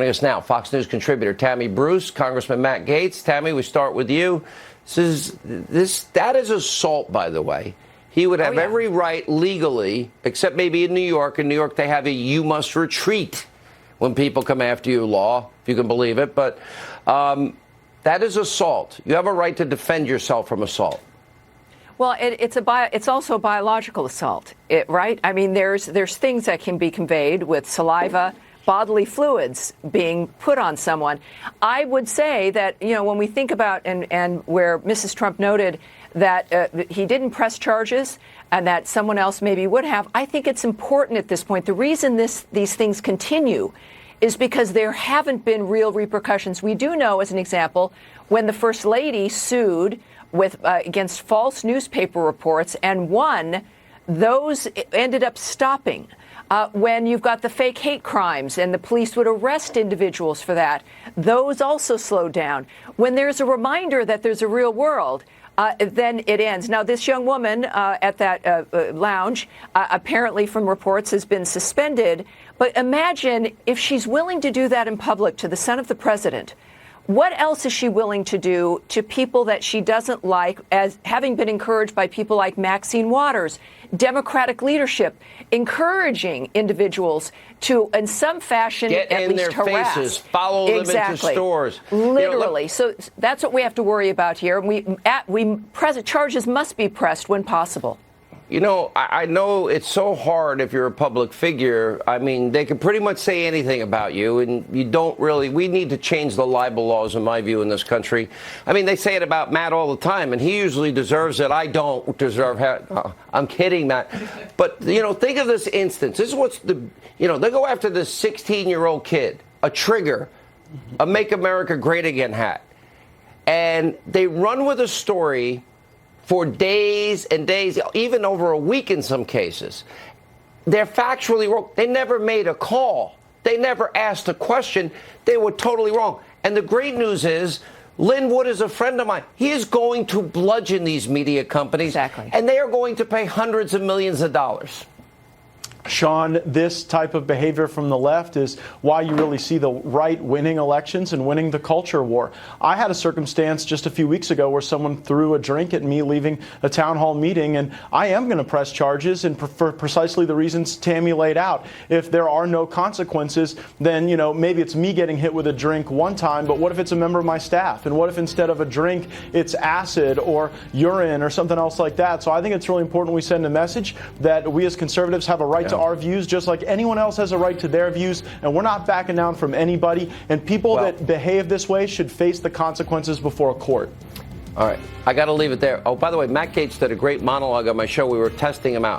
Joining us now, Fox News contributor Tammy Bruce, Congressman Matt Gaetz. Tammy, we start with you. That is assault, by the way. He would have every right legally, except maybe in New York. In New York, they have a "you must retreat" when people come after you law, if you can believe it. But that is assault. You have a right to defend yourself from assault. Well, it's also a biological assault, right? I mean, there's things that can be conveyed with saliva, bodily fluids being put on someone. I would say that, you know, when we think about and where Mrs. Trump noted that he didn't press charges and that someone else maybe would have, I think it's important at this point. The reason these things continue is because there haven't been real repercussions. We do know, as an example, when the First Lady sued against false newspaper reports and won, those ended up stopping. When you've got the fake hate crimes and the police would arrest individuals for that, those also slowed down. When there's a reminder that there's a real world, then it ends. Now, this young woman at that lounge, apparently from reports, has been suspended. But imagine if she's willing to do that in public to the son of the president. What else is she willing to do to people that she doesn't like, as having been encouraged by people like Maxine Waters, Democratic leadership, encouraging individuals to, in some fashion, get at in least their harass. faces, follow them into stores. Literally. So that's what we have to worry about here. Charges must be pressed when possible. You know, I know it's so hard if you're a public figure. I mean, they can pretty much say anything about you, and you don't really. We need to change the libel laws, in my view, in this country. I mean, they say it about Matt all the time, and he usually deserves it. I don't deserve it. I'm kidding, Matt. But, you know, think of this instance. This is what's they go after this 16-year-old kid, a trigger, a Make America Great Again hat. And they run with a story for days and days, even over a week in some cases. They're factually wrong. They never made a call. They never asked a question. They were totally wrong. And the great news is, Lynn Wood is a friend of mine. He is going to bludgeon these media companies. Exactly. And they are going to pay hundreds of millions of dollars. Sean, this type of behavior from the left is why you really see the right winning elections and winning the culture war. I had a circumstance just a few weeks ago where someone threw a drink at me leaving a town hall meeting, and I am going to press charges, and for precisely the reasons Tammy laid out. If there are no consequences, then, you know, maybe it's me getting hit with a drink one time, but what if it's a member of my staff? And what if instead of a drink, it's acid or urine or something else like that? So I think it's really important we send a message that we as conservatives have a right to our views, just like anyone else has a right to their views, and we're not backing down from anybody. And people that behave this way should face the consequences before a court. All right, I got to leave it there. Oh, by the way, Matt Gaetz did a great monologue on my show. We were testing him out.